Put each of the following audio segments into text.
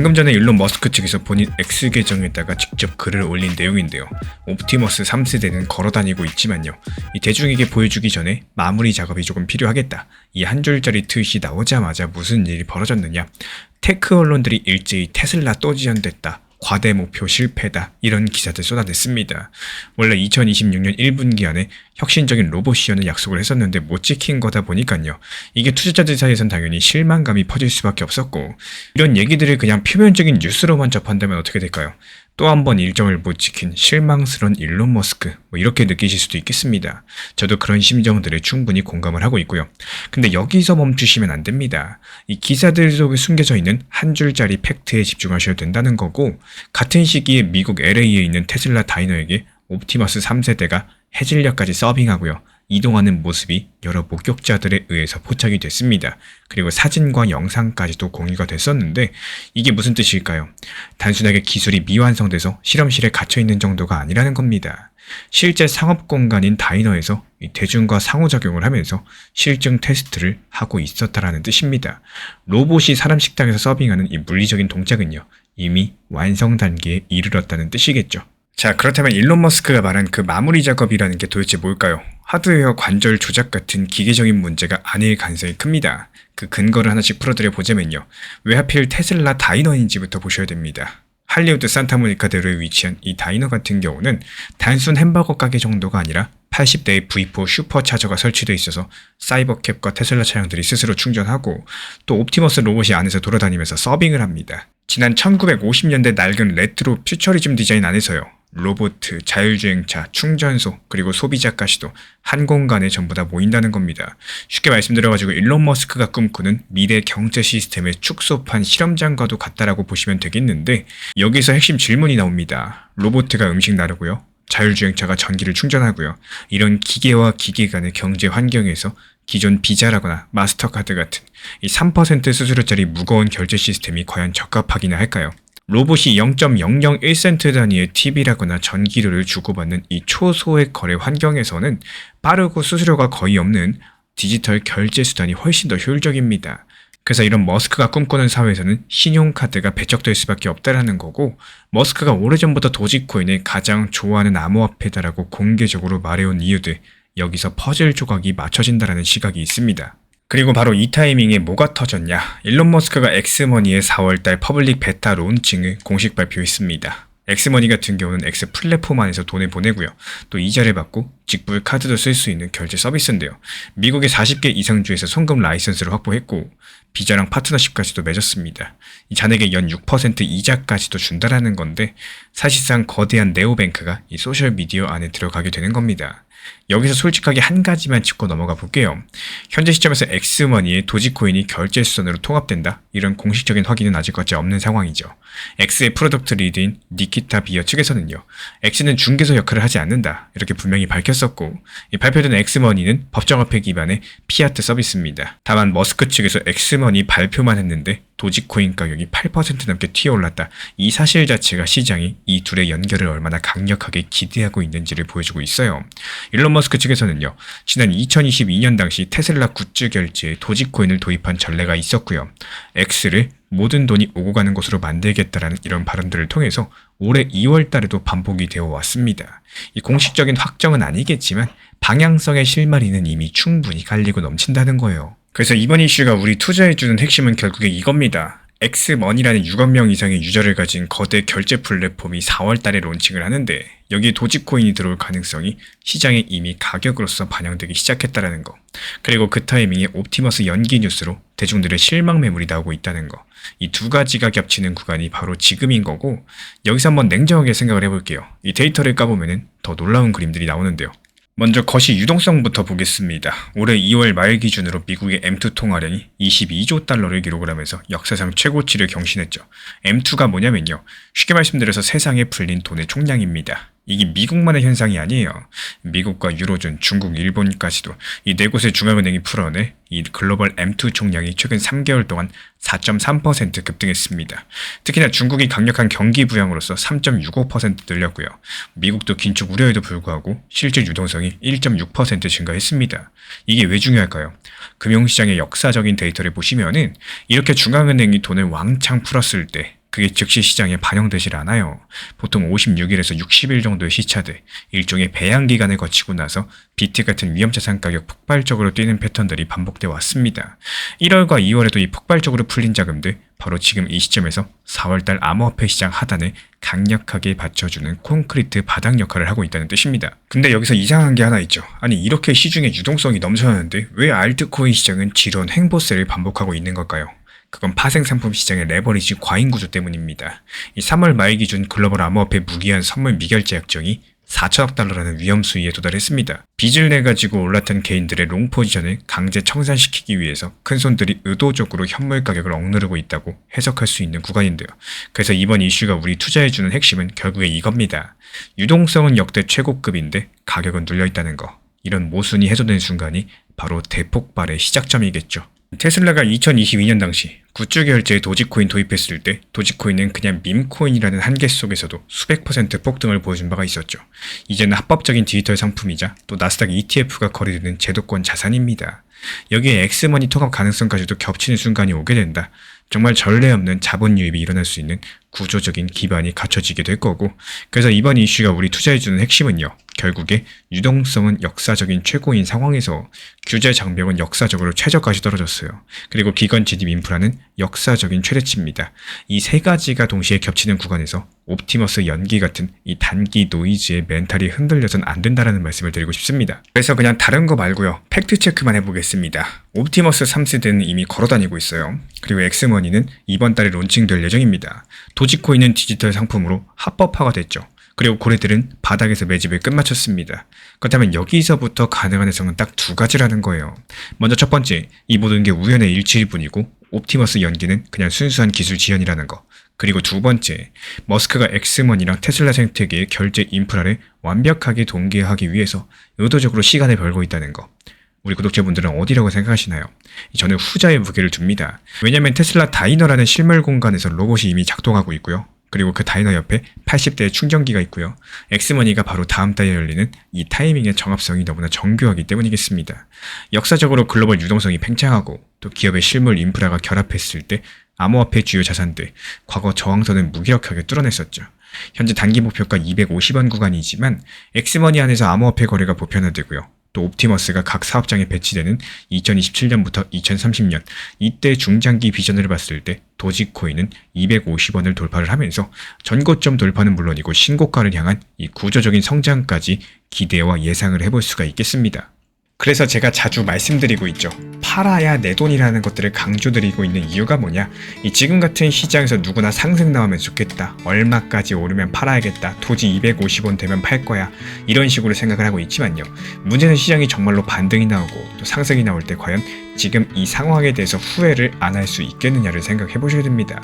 방금 전에 일론 머스크 측에서 본인 X 계정에다가 직접 글을 올린 내용인데요. 옵티머스 3세대는 걸어다니고 있지만요. 이 대중에게 보여주기 전에 마무리 작업이 조금 필요하겠다. 이 한 줄짜리 트윗이 나오자마자 무슨 일이 벌어졌느냐. 테크 언론들이 일제히 테슬라 또 지연됐다. 과대 목표 실패다. 이런 기사들 쏟아냈습니다. 원래 2026년 1분기 안에 혁신적인 로봇이라는 약속을 했었는데 못 지킨 거다 보니까요. 이게 투자자들 사이에선 당연히 실망감이 퍼질 수밖에 없었고, 이런 얘기들을 그냥 표면적인 뉴스로만 접한다면 어떻게 될까요? 또 한 번 일정을 못 지킨 실망스러운 일론 머스크, 이렇게 느끼실 수도 있겠습니다. 저도 그런 심정들에 충분히 공감을 하고 있고요. 근데 여기서 멈추시면 안 됩니다. 이 기사들 속에 숨겨져 있는 한 줄짜리 팩트에 집중하셔야 된다는 거고, 같은 시기에 미국 LA에 있는 테슬라 다이너에게 옵티머스 3세대가 해질녘까지 서빙하고요. 이동하는 모습이 여러 목격자들에 의해서 포착이 됐습니다. 그리고 사진과 영상까지도 공유가 됐었는데, 이게 무슨 뜻일까요? 단순하게 기술이 미완성돼서 실험실에 갇혀있는 정도가 아니라는 겁니다. 실제 상업 공간인 다이너에서 대중과 상호작용을 하면서 실증 테스트를 하고 있었다라는 뜻입니다. 로봇이 사람 식당에서 서빙하는 이 물리적인 동작은요, 이미 완성 단계에 이르렀다는 뜻이겠죠. 자, 그렇다면 일론 머스크가 말한 그 마무리 작업이라는 게 도대체 뭘까요? 하드웨어 관절 조작 같은 기계적인 문제가 아닐 가능성이 큽니다. 그 근거를 하나씩 풀어드려 보자면요. 왜 하필 테슬라 다이너인지부터 보셔야 됩니다. 할리우드 산타모니카대로에 위치한 이 다이너 같은 경우는 단순 햄버거 가게 정도가 아니라 80대의 V4 슈퍼차저가 설치되어 있어서 사이버캡과 테슬라 차량들이 스스로 충전하고, 또 옵티머스 로봇이 안에서 돌아다니면서 서빙을 합니다. 지난 1950년대 낡은 레트로 퓨처리즘 디자인 안에서요. 로봇, 자율주행차, 충전소, 그리고 소비자까지도 한 공간에 전부 다 모인다는 겁니다. 쉽게 말씀드려가지고 일론 머스크가 꿈꾸는 미래 경제 시스템의 축소판 실험장과도 같다라고 보시면 되겠는데, 여기서 핵심 질문이 나옵니다. 로봇가 음식 나르고요. 자율주행차가 전기를 충전하고요. 이런 기계와 기계 간의 경제 환경에서 기존 비자라거나 마스터카드 같은 이 3% 수수료짜리 무거운 결제 시스템이 과연 적합하기나 할까요? 로봇이 0.001센트 단위의 팁이라거나 전기료를 주고받는 이 초소액 거래 환경에서는 빠르고 수수료가 거의 없는 디지털 결제 수단이 훨씬 더 효율적입니다. 그래서 이런 머스크가 꿈꾸는 사회에서는 신용카드가 배척될 수밖에 없다라는 거고, 머스크가 오래전부터 도지코인을 가장 좋아하는 암호화폐다라고 공개적으로 말해온 이유들, 여기서 퍼즐 조각이 맞춰진다라는 시각이 있습니다. 그리고 바로 이 타이밍에 뭐가 터졌냐? 일론 머스크가 엑스머니의 4월달 퍼블릭 베타 론칭을 공식 발표했습니다. 엑스머니 같은 경우는 엑스 플랫폼 안에서 돈을 보내고요. 또 이자를 받고 직불 카드도 쓸 수 있는 결제 서비스인데요. 미국의 40개 이상 주에서 송금 라이선스를 확보했고, 비자랑 파트너십까지도 맺었습니다. 이 잔액의 연 6% 이자까지도 준다라는 건데, 사실상 거대한 네오뱅크가 이 소셜미디어 안에 들어가게 되는 겁니다. 여기서 솔직하게 한 가지만 짚고 넘어가 볼게요. 현재 시점에서 엑스머니의 도지코인이 결제 수단으로 통합된다? 이런 공식적인 확인은 아직까지 없는 상황이죠. 엑스의 프로덕트 리드인 니키타 비어 측에서는요. 엑스는 중개소 역할을 하지 않는다. 이렇게 분명히 밝혔었고, 이 발표된 엑스머니는 법정화폐 기반의 피아트 서비스입니다. 다만 머스크 측에서 엑스머니 발표만 했는데 도지코인 가격이 8% 넘게 튀어올랐다. 이 사실 자체가 시장이 이 둘의 연결을 얼마나 강력하게 기대하고 있는지를 보여주고 있어요. 일론 머스크 측에서는요. 지난 2022년 당시 테슬라 굿즈 결제에 도지코인을 도입한 전례가 있었고요. X를 모든 돈이 오고 가는 곳으로 만들겠다라는 이런 발언들을 통해서 올해 2월 달에도 반복이 되어 왔습니다. 이 공식적인 확정은 아니겠지만 방향성의 실마리는 이미 충분히 갈리고 넘친다는 거예요. 그래서 이번 이슈가 우리 투자해주는 핵심은 결국에 이겁니다. 엑스머니라는 6억 명 이상의 유저를 가진 거대 결제 플랫폼이 4월 달에 론칭을 하는데, 여기에 도지코인이 들어올 가능성이 시장에 이미 가격으로서 반영되기 시작했다는 거. 그리고 그 타이밍에 옵티머스 연기 뉴스로 대중들의 실망 매물이 나오고 있다는 거. 이 두 가지가 겹치는 구간이 바로 지금인 거고, 여기서 한번 냉정하게 생각을 해볼게요. 이 데이터를 까보면 더 놀라운 그림들이 나오는데요. 먼저 거시 유동성부터 보겠습니다. 올해 2월 말 기준으로 미국의 M2 통화량이 22조 달러를 기록을 하면서 역사상 최고치를 경신했죠. M2가 뭐냐면요. 쉽게 말씀드려서 세상에 풀린 돈의 총량입니다. 이게 미국만의 현상이 아니에요. 미국과 유로존, 중국, 일본까지도 이 네 곳의 중앙은행이 풀어내 이 글로벌 M2 총량이 최근 3개월 동안 4.3% 급등했습니다. 특히나 중국이 강력한 경기 부양으로서 3.65% 늘렸고요. 미국도 긴축 우려에도 불구하고 실질 유동성이 1.6% 증가했습니다. 이게 왜 중요할까요? 금융시장의 역사적인 데이터를 보시면은 이렇게 중앙은행이 돈을 왕창 풀었을 때 그게 즉시 시장에 반영되질 않아요. 보통 56일에서 60일 정도의 시차돼 일종의 배양 기간을 거치고 나서 비트 같은 위험자산 가격 폭발적으로 뛰는 패턴들이 반복돼 왔습니다. 1월과 2월에도 이 폭발적으로 풀린 자금들 바로 지금 이 시점에서 4월달 암호화폐 시장 하단에 강력하게 받쳐주는 콘크리트 바닥 역할을 하고 있다는 뜻입니다. 근데 여기서 이상한 게 하나 있죠. 아니 이렇게 시중에 유동성이 넘쳐나는데 왜 알트코인 시장은 지런 횡보세를 반복하고 있는 걸까요? 그건 파생상품 시장의 레버리지 과잉 구조 때문입니다. 이 3월 말 기준 글로벌 암호화폐 무기한 선물 미결제 약정이 4천억 달러라는 위험 수위에 도달했습니다. 빚을 내가지고 올랐던 개인들의 롱 포지션을 강제 청산시키기 위해서 큰손들이 의도적으로 현물 가격을 억누르고 있다고 해석할 수 있는 구간인데요. 그래서 이번 이슈가 우리 투자해주는 핵심은 결국에 이겁니다. 유동성은 역대 최고급인데 가격은 눌려있다는 거. 이런 모순이 해소된 순간이 바로 대폭발의 시작점이겠죠. 테슬라가 2022년 당시 굿즈 결제에 도지코인 도입했을 때 도지코인은 그냥 밈코인이라는 한계 속에서도 수백 % 폭등을 보여준 바가 있었죠. 이제는 합법적인 디지털 상품이자 또 나스닥 ETF가 거래되는 제도권 자산입니다. 여기에 엑스머니 통합 가능성까지도 겹치는 순간이 오게 된다. 정말 전례 없는 자본 유입이 일어날 수 있는 구조적인 기반이 갖춰지게 될 거고, 그래서 이번 이슈가 우리 투자해주는 핵심은요, 결국에 유동성은 역사적인 최고인 상황에서 규제 장벽은 역사적으로 최저까지 떨어졌어요. 그리고 기관 진입 인프라는 역사적인 최대치입니다. 이 세 가지가 동시에 겹치는 구간에서 옵티머스 연기 같은 이 단기 노이즈의 멘탈이 흔들려선 안 된다라는 말씀을 드리고 싶습니다. 그래서 그냥 다른 거 말고요, 팩트 체크만 해보겠습니다. 옵티머스 3세대는 이미 걸어다니고 있어요. 그리고 엑스머니는 이번 달에 론칭될 예정입니다. 도지코인은 디지털 상품으로 합법화가 됐죠. 그리고 고래들은 바닥에서 매집을 끝마쳤습니다. 그렇다면 여기서부터 가능한 해석은 딱 두 가지라는 거예요. 먼저 첫 번째, 이 모든 게 우연의 일치일 뿐이고 옵티머스 연기는 그냥 순수한 기술 지연이라는 거. 그리고 두 번째, 머스크가 엑스머니랑 테슬라 생태계의 결제 인프라를 완벽하게 동기화하기 위해서 의도적으로 시간을 벌고 있다는 거. 우리 구독자분들은 어디라고 생각하시나요? 저는 후자의 무게를 둡니다. 왜냐면 테슬라 다이너라는 실물 공간에서 로봇이 이미 작동하고 있고요. 그리고 그 다이너 옆에 80대의 충전기가 있고요. 엑스머니가 바로 다음 달에 열리는 이 타이밍의 정합성이 너무나 정교하기 때문이겠습니다. 역사적으로 글로벌 유동성이 팽창하고 또 기업의 실물 인프라가 결합했을 때 암호화폐 주요 자산들, 과거 저항선을 무기력하게 뚫어냈었죠. 현재 단기 목표가 250원 구간이지만 엑스머니 안에서 암호화폐 거래가 보편화되고요. 또 옵티머스가 각 사업장에 배치되는 2027년부터 2030년 이때 중장기 비전을 봤을 때 도지코인은 250원을 돌파를 하면서 전고점 돌파는 물론이고 신고가를 향한 이 구조적인 성장까지 기대와 예상을 해볼 수가 있겠습니다. 그래서 제가 자주 말씀드리고 있죠. 팔아야 내 돈이라는 것들을 강조드리고 있는 이유가 뭐냐? 이 지금 같은 시장에서 누구나 상승 나오면 좋겠다. 얼마까지 오르면 팔아야겠다. 토지 250원 되면 팔 거야. 이런 식으로 생각을 하고 있지만요. 문제는 시장이 정말로 반등이 나오고 또 상승이 나올 때 과연 지금 이 상황에 대해서 후회를 안 할 수 있겠느냐를 생각해 보셔야 됩니다.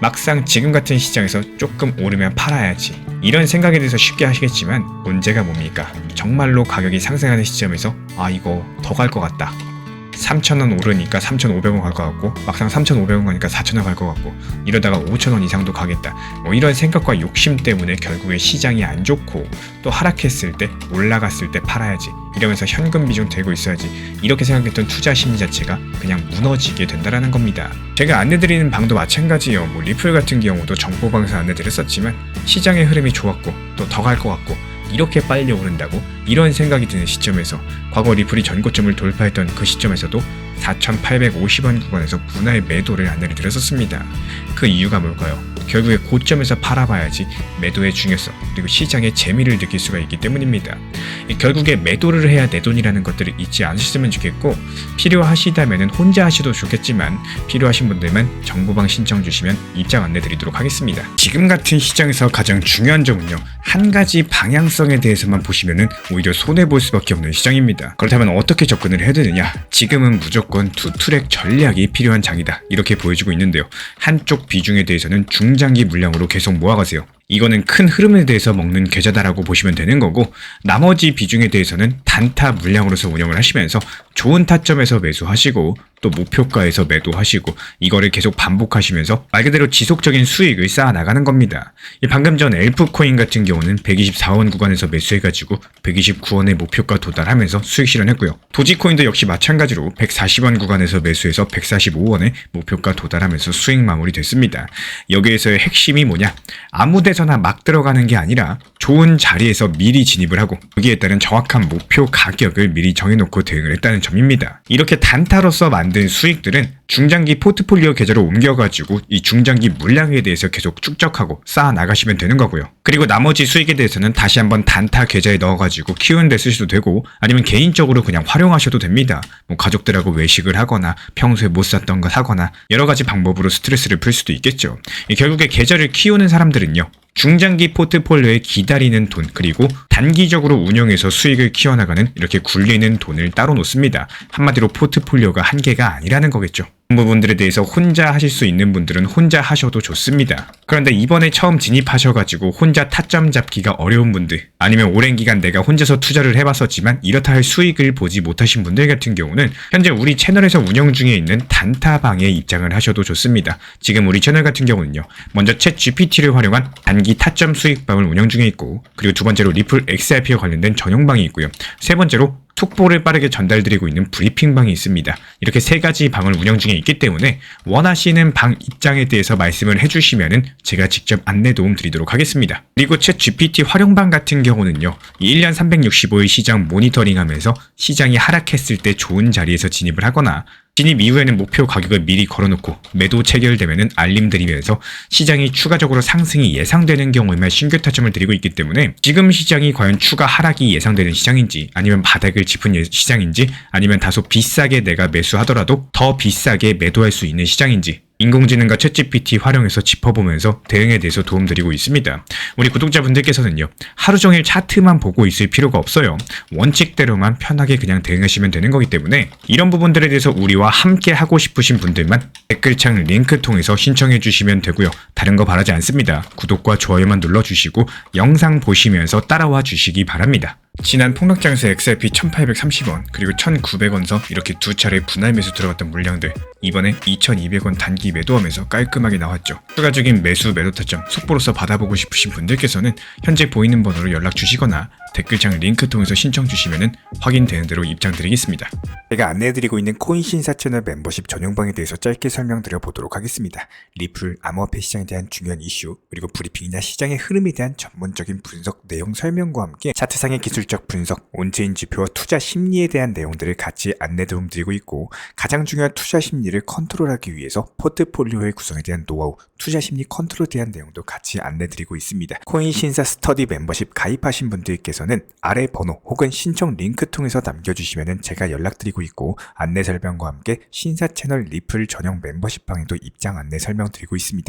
막상 지금 같은 시장에서 조금 오르면 팔아야지. 이런 생각에 대해서 쉽게 하시겠지만 문제가 뭡니까? 정말로 가격이 상승하는 시점에서 이거 더 갈 것 같다. 3,000원 오르니까 3,500원 갈 것 같고 막상 3,500원 가니까 4,000원 갈 것 같고 이러다가 5,000원 이상도 가겠다. 이런 생각과 욕심 때문에 결국에 시장이 안 좋고 또 하락했을 때 올라갔을 때 팔아야지. 이러면서 현금 비중 되고 있어야지. 이렇게 생각했던 투자 심리 자체가 그냥 무너지게 된다라는 겁니다. 제가 안내드리는 방도 마찬가지예요. 리플 같은 경우도 정보방에서 안내드렸었지만 시장의 흐름이 좋았고 또 더 갈 것 같고 이렇게 빨리 오른다고 이런 생각이 드는 시점에서 과거 리플이 전고점을 돌파했던 그 시점에서도 4,850원 구간에서 분할 매도를 안내를 드렸었습니다. 그 이유가 뭘까요? 결국에 고점에서 팔아봐야지 매도의 중요성 그리고 시장의 재미를 느낄 수가 있기 때문입니다. 결국에 매도를 해야 내 돈이라는 것들을 잊지 않으셨으면 좋겠고 필요하시다면 혼자 하셔도 좋겠지만 필요하신 분들만 정보방 신청 주시면 입장 안내 드리도록 하겠습니다. 지금 같은 시장에서 가장 중요한 점은요. 한 가지 방향성에 대해서만 보시면 오히려 손해볼 수밖에 없는 시장입니다. 그렇다면 어떻게 접근을 해야 되느냐? 지금은 무조건 투트랙 전략이 필요한 장이다. 이렇게 보여주고 있는데요. 한쪽 비중에 대해서는 중장기 물량으로 계속 모아가세요. 이거는 큰 흐름에 대해서 먹는 계좌다라고 보시면 되는 거고 나머지 비중에 대해서는 단타 물량으로서 운영을 하시면서 좋은 타점에서 매수하시고 또 목표가에서 매도하시고 이거를 계속 반복하시면서 말 그대로 지속적인 수익을 쌓아 나가는 겁니다. 방금 전 엘프코인 같은 경우는 124원 구간에서 매수해가지고 129원의 목표가 도달하면서 수익 실현했고요. 도지코인도 역시 마찬가지로 140원 구간에서 매수해서 145원의 목표가 도달하면서 수익 마무리됐습니다. 여기에서의 핵심이 뭐냐? 아무 데서나 막 들어가는 게 아니라 좋은 자리에서 미리 진입을 하고 여기에 따른 정확한 목표 가격을 미리 정해놓고 대응을 했다는 점입니다. 이렇게 단타로서 만든 수익들은 중장기 포트폴리오 계좌로 옮겨가지고 이 중장기 물량에 대해서 계속 축적하고 쌓아 나가시면 되는 거고요. 그리고 나머지 수익에 대해서는 다시 한번 단타 계좌에 넣어가지고 키우는 데 쓰셔도 되고 아니면 개인적으로 그냥 활용하셔도 됩니다. 뭐 가족들하고 외식을 하거나 평소에 못 샀던 거 사거나 여러 가지 방법으로 스트레스를 풀 수도 있겠죠. 결국에 계좌를 키우는 사람들은요. 중장기 포트폴리오에 기다리는 돈 그리고 단기적으로 운영해서 수익을 키워나가는 이렇게 굴리는 돈을 따로 놓습니다. 한마디로 포트폴리오가 한계가 아니라는 거겠죠. 이 부분들에 대해서 혼자 하실 수 있는 분들은 혼자 하셔도 좋습니다. 그런데 이번에 처음 진입하셔가지고 혼자 타점 잡기가 어려운 분들 아니면 오랜 기간 내가 혼자서 투자를 해봤었지만 이렇다 할 수익을 보지 못하신 분들 같은 경우는 현재 우리 채널에서 운영 중에 있는 단타방에 입장을 하셔도 좋습니다. 지금 우리 채널 같은 경우는요. 먼저 챗 GPT를 활용한 단기 타점 수익방을 운영 중에 있고 그리고 두 번째로 리플 XRP와 관련된 전용방이 있고요. 세 번째로 속보를 빠르게 전달드리고 있는 브리핑방이 있습니다. 이렇게 세 가지 방을 운영 중에 있기 때문에 원하시는 방 입장에 대해서 말씀을 해주시면은 제가 직접 안내 도움 드리도록 하겠습니다. 그리고 챗 GPT 활용방 같은 경우는요. 1년 365일 시장 모니터링하면서 시장이 하락했을 때 좋은 자리에서 진입을 하거나 진입 이후에는 목표 가격을 미리 걸어놓고 매도 체결되면 알림 드리면서 시장이 추가적으로 상승이 예상되는 경우에만 신규 타점을 드리고 있기 때문에 지금 시장이 과연 추가 하락이 예상되는 시장인지 아니면 바닥을 짚은 시장인지 아니면 다소 비싸게 내가 매수하더라도 더 비싸게 매도할 수 있는 시장인지 인공지능과 챗GPT 활용해서 짚어보면서 대응에 대해서 도움드리고 있습니다. 우리 구독자분들께서는요. 하루 종일 차트만 보고 있을 필요가 없어요. 원칙대로만 편하게 그냥 대응하시면 되는 거기 때문에 이런 부분들에 대해서 우리와 함께 하고 싶으신 분들만 댓글창 링크 통해서 신청해 주시면 되고요. 다른 거 바라지 않습니다. 구독과 좋아요만 눌러주시고 영상 보시면서 따라와 주시기 바랍니다. 지난 폭락장에서 XRP 1830원 그리고 1900원서 이렇게 두 차례 분할 매수 들어갔던 물량들 이번에 2200원 단기 매도하면서 깔끔하게 나왔죠. 추가적인 매수 매도 타점 속보로서 받아보고 싶으신 분들께서는 현재 보이는 번호로 연락 주시거나 댓글창 링크 통해서 신청 주시면 확인되는 대로 입장 드리겠습니다. 제가 안내해드리고 있는 코인 신사 채널 멤버십 전용방에 대해서 짧게 설명드려 보도록 하겠습니다. 리플, 암호화폐 시장에 대한 중요한 이슈 그리고 브리핑이나 시장의 흐름에 대한 전문적인 분석 내용 설명과 함께 차트상의 기술적 분석, 온체인 지표와 투자 심리에 대한 내용들을 같이 안내 도움 드리고 있고 가장 중요한 투자 심리를 컨트롤하기 위해서 포트폴리오의 구성에 대한 노하우, 투자 심리 컨트롤에 대한 내용도 같이 안내 드리고 있습니다. 코인 신사 스터디 멤버십 가입하신 분들께서는 아래 번호 혹은 신청 링크 통해서 남겨주시면 제가 연락드리고 있고 안내 설명과 함께 신사 채널 리플 전용 멤버십 방에도 입장 안내 설명드리고 있습니다.